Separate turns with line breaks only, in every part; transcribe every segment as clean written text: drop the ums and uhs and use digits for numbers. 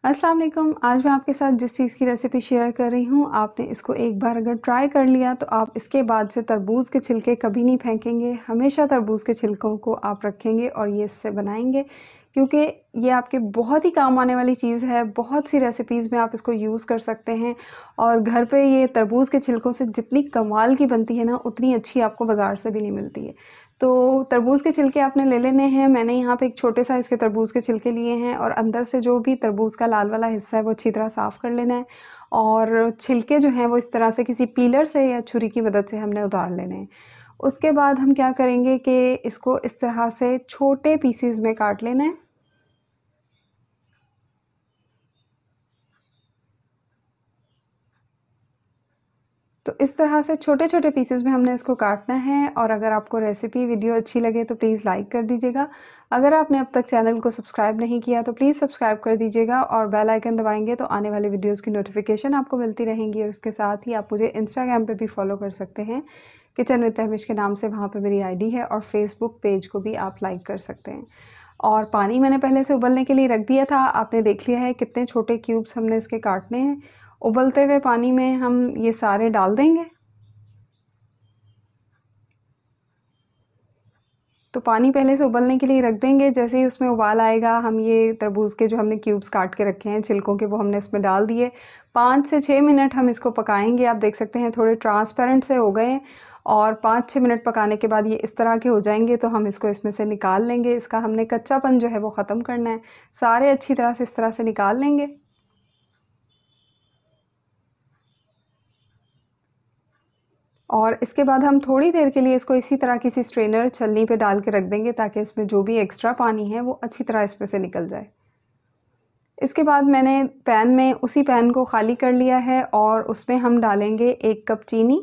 अस्सलाम वालेकुम। आज मैं आपके साथ जिस चीज़ की रेसिपी शेयर कर रही हूँ, आपने इसको एक बार अगर ट्राई कर लिया तो आप इसके बाद से तरबूज़ के छिलके कभी नहीं फेंकेंगे। हमेशा तरबूज़ के छिलकों को आप रखेंगे और ये इससे बनाएँगे, क्योंकि ये आपके बहुत ही काम आने वाली चीज़ है। बहुत सी रेसिपीज़ में आप इसको यूज़ कर सकते हैं और घर पे ये तरबूज़ के छिलकों से जितनी कमाल की बनती है ना, उतनी अच्छी आपको बाज़ार से भी नहीं मिलती है। तो तरबूज़ के छिलके आपने ले लेने हैं। मैंने यहाँ पे एक छोटे साइज़ के तरबूज़ के छिलके लिए हैं और अंदर से जो भी तरबूज़ का लाल वाला हिस्सा है वो अच्छी तरह साफ़ कर लेना है और छिलके जो हैं वो इस तरह से किसी पीलर से या छुरी की मदद से हमने उतार लेने हैं। उसके बाद हम क्या करेंगे कि इसको इस तरह से छोटे पीसेज़ में काट लेना है। तो इस तरह से छोटे-छोटे पीसेज़ में हमने इसको काटना है और अगर आपको रेसिपी वीडियो अच्छी लगे तो प्लीज़ लाइक कर दीजिएगा। अगर आपने अब तक चैनल को सब्सक्राइब नहीं किया तो प्लीज़ सब्सक्राइब कर दीजिएगा और बेल आइकन दबाएँगे तो आने वाली वीडियोज़ की नोटिफ़िकेशन आपको मिलती रहेंगी और इसके साथ ही आप मुझे इंस्टाग्राम पे भी फ़ॉलो कर सकते हैं, किचन विद तहमिश के नाम से, वहाँ पे मेरी आईडी है और फेसबुक पेज को भी आप लाइक कर सकते हैं। और पानी मैंने पहले से उबलने के लिए रख दिया था, आपने देख लिया है कितने छोटे क्यूब्स हमने इसके काटने हैं। उबलते हुए पानी में हम ये सारे डाल देंगे। तो पानी पहले से उबलने के लिए रख देंगे, जैसे ही उसमें उबाल आएगा हम ये तरबूज़ के जो हमने क्यूब्स काट के रखे हैं छिलकों के, वो हमने इसमें डाल दिए। 5 से 6 मिनट हम इसको पकाएँगे। आप देख सकते हैं थोड़े ट्रांसपेरेंट से हो गए हैं और 5-6 मिनट पकाने के बाद ये इस तरह के हो जाएँगे तो हम इसको इसमें से निकाल लेंगे। इसका हमने कच्चापन जो है वो ख़त्म करना है। सारे अच्छी तरह से इस तरह से निकाल लेंगे। और इसके बाद हम थोड़ी देर के लिए इसको इसी तरह किसी स्ट्रेनर छलनी पे डाल के रख देंगे ताकि इसमें जो भी एक्स्ट्रा पानी है वो अच्छी तरह इसमें से निकल जाए। इसके बाद मैंने उसी पैन को ख़ाली कर लिया है और उसमें हम डालेंगे 1 कप चीनी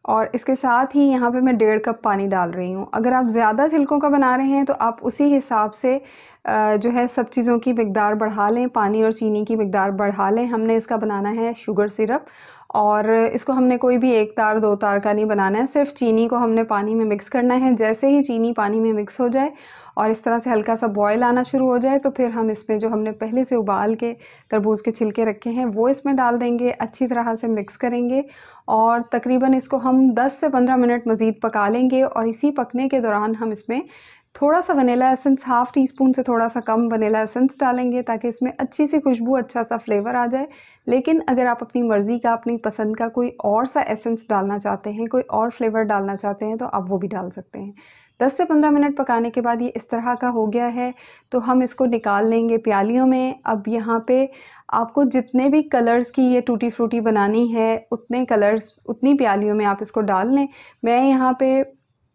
और इसके साथ ही यहाँ पे मैं 1.5 कप पानी डाल रही हूँ। अगर आप ज़्यादा छिलकों का बना रहे हैं तो आप उसी हिसाब से जो है सब चीज़ों की मिक़दार बढ़ा लें, पानी और चीनी की मिक़दार बढ़ा लें। हमने इसका बनाना है शुगर सिरप और इसको हमने कोई भी 1 तार 2 तार का नहीं बनाना है, सिर्फ़ चीनी को हमने पानी में मिक्स करना है। जैसे ही चीनी पानी में मिक्स हो जाए और इस तरह से हल्का-सा बॉयल आना शुरू हो जाए तो फिर हम इसमें जो हमने पहले से उबाल के तरबूज़ के छिलके रखे हैं वो इसमें डाल देंगे, अच्छी तरह से मिक्स करेंगे और तकरीबन इसको हम 10 से 15 मिनट मज़ीद पका लेंगे और इसी पकने के दौरान हम इसमें थोड़ा-सा vanilla essence, half tea spoon से थोड़ा-सा कम वनीला एसेंस डालेंगे ताकि इसमें अच्छी सी खुशबू, अच्छा-सा फ्लेवर आ जाए। लेकिन अगर आप अपनी मर्ज़ी का, अपनी पसंद का कोई और सा एसेंस डालना चाहते हैं, कोई और फ्लेवर डालना चाहते हैं तो आप वो भी डाल सकते हैं। 10 से 15 मिनट पकाने के बाद ये इस तरह का हो गया है, तो हम इसको निकाल लेंगे प्यालियों में। अब यहाँ पे आपको जितने भी कलर्स की ये टूटी फ्रूटी बनानी है, उतने कलर्स उतनी प्यालियों में आप इसको डाल लें। मैं यहाँ पे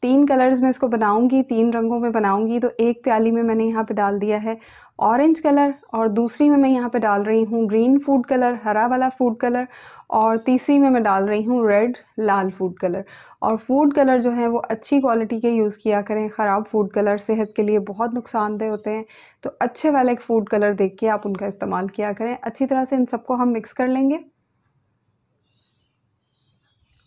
3 कलर्स में इसको बनाऊँगी, 3 रंगों में बनाऊँगी, तो एक प्याली में मैंने यहाँ पे डाल दिया है ऑरेंज कलर और दूसरी में मैं यहाँ पे डाल रही हूँ ग्रीन फूड कलर, हरा वाला फूड कलर और तीसरी में मैं डाल रही हूँ रेड, लाल फूड कलर। और फूड कलर जो हैं वो अच्छी क्वालिटी के यूज़ किया करें, ख़राब फूड कलर सेहत के लिए बहुत नुकसानदेह होते हैं। तो अच्छे वाले फूड कलर देख के आप उनका इस्तेमाल किया करें। अच्छी तरह से इन सबको हम मिक्स कर लेंगे।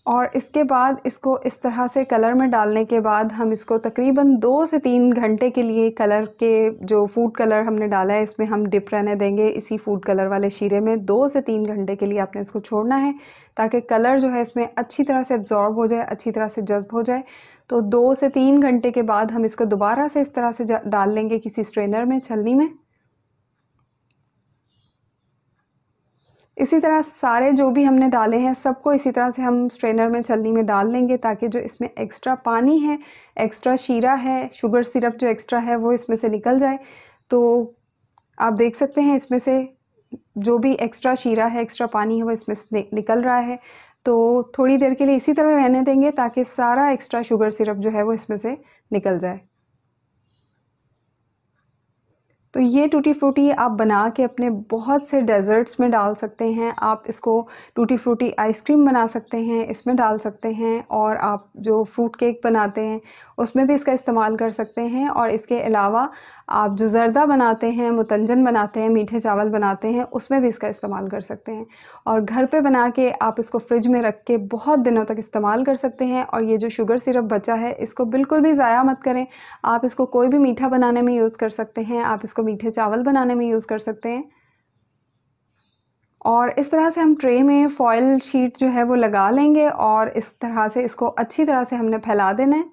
और इसके बाद इसको इस तरह से कलर में डालने के बाद हम इसको तकरीबन 2 से 3 घंटे के लिए कलर के जो फूड कलर हमने डाला है इसमें हम डिप रहने देंगे इसी फूड कलर वाले शीरे में। 2 से 3 घंटे के लिए आपने इसको छोड़ना है ताकि कलर जो है इसमें अच्छी तरह से एब्ज़ॉर्ब हो जाए, अच्छी तरह से जज़्ब हो जाए। तो 2 से 3 घंटे के बाद हम इसको दोबारा से इस तरह से डाल लेंगे किसी स्ट्रेनर में, छलनी में। इसी तरह सारे जो भी हमने डाले हैं सबको इसी तरह से हम स्ट्रेनर में, छलनी में डाल लेंगे ताकि जो इसमें एक्स्ट्रा पानी है, एक्स्ट्रा शीरा है, शुगर सिरप जो एक्स्ट्रा है वो इसमें से निकल जाए। तो आप देख सकते हैं इसमें से जो भी एक्स्ट्रा शीरा है, एक्स्ट्रा पानी है वो इसमें से निकल रहा है। तो थोड़ी देर के लिए इसी तरह रहने देंगे ताकि सारा एक्स्ट्रा शुगर सिरप जो है वो इसमें से निकल जाए। तो ये टूटी फ्रूटी आप बना के अपने बहुत से डेज़र्ट्स में डाल सकते हैं। आप इसको टूटी फ्रूटी आइसक्रीम बना सकते हैं, इसमें डाल सकते हैं और आप जो फ्रूट केक बनाते हैं, उसमें भी इसका इस्तेमाल कर सकते हैं। और इसके अलावा आप जो ज़र्दा बनाते हैं, मुतंजन बनाते हैं, मीठे चावल बनाते हैं, उसमें भी इसका इस्तेमाल कर सकते हैं। और घर पे बना के आप इसको फ्रिज में रख के बहुत दिनों तक इस्तेमाल कर सकते हैं। और ये जो शुगर सिरप बचा है, इसको बिल्कुल भी ज़ाया मत करें। आप इसको कोई भी मीठा बनाने में यूज़ कर सकते हैं, आप इसको मीठे चावल बनाने में यूज़ कर सकते हैं। और इस तरह से हम ट्रे में फ़ॉइल शीट जो है वो लगा लेंगे और इस तरह से इसको अच्छी तरह से हमने फैला देना है।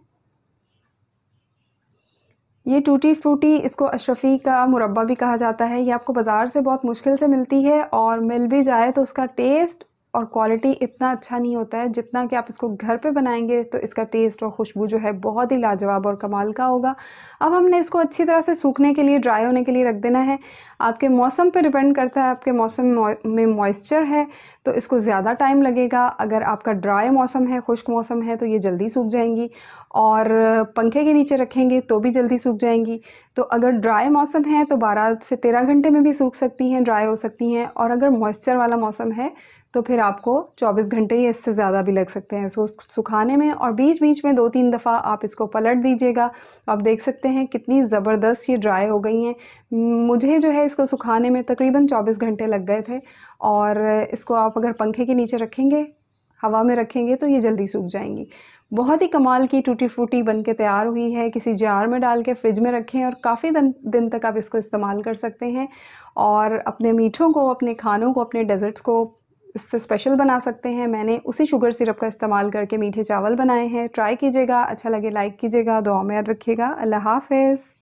ये टूटी फ्रूटी, इसको अशरफ़ी का मुरब्बा भी कहा जाता है। ये आपको बाज़ार से बहुत मुश्किल से मिलती है और मिल भी जाए तो उसका टेस्ट और क्वालिटी इतना अच्छा नहीं होता है जितना कि आप इसको घर पे बनाएँगे तो इसका टेस्ट और खुशबू जो है बहुत ही लाजवाब और कमाल का होगा। अब हमने इसको अच्छी तरह से सूखने के लिए, ड्राई होने के लिए रख देना है। आपके मौसम पे डिपेंड करता है, आपके मौसम में मॉइस्चर है तो इसको ज़्यादा टाइम लगेगा। अगर आपका ड्राई मौसम है, खुश्क मौसम है तो ये जल्दी सूख जाएँगी और पंखे के नीचे रखेंगे तो भी जल्दी सूख जाएँगी। तो अगर ड्राई मौसम है तो 12 से 13 घंटे में भी सूख सकती हैं, ड्राई हो सकती हैं। और अगर मॉइस्चर वाला मौसम है तो फिर आपको 24 घंटे या इससे ज़्यादा भी लग सकते हैं इसको सुखाने में। और बीच-बीच में 2-3 दफ़ा आप इसको पलट दीजिएगा। आप देख सकते हैं कितनी ज़बरदस्त ये ड्राई हो गई हैं। मुझे जो है इसको सुखाने में तकरीबन 24 घंटे लग गए थे। और इसको आप अगर पंखे के नीचे रखेंगे, हवा में रखेंगे तो ये जल्दी सूख जाएँगी। बहुत ही कमाल की टूटी फ्रूटी बन के तैयार हुई है। किसी जार में डाल के फ्रिज में रखें और काफ़ी दिन तक आप इसको इस्तेमाल कर सकते हैं। और अपने मीठों को, अपने खानों को, अपने डेज़र्ट्स को इससे स्पेशल बना सकते हैं। मैंने उसी शुगर सिरप का इस्तेमाल करके मीठे चावल बनाए हैं। ट्राई कीजिएगा, अच्छा लगे लाइक कीजिएगा, दुआ में याद रखिएगा। अल्लाह हाफ़िज़।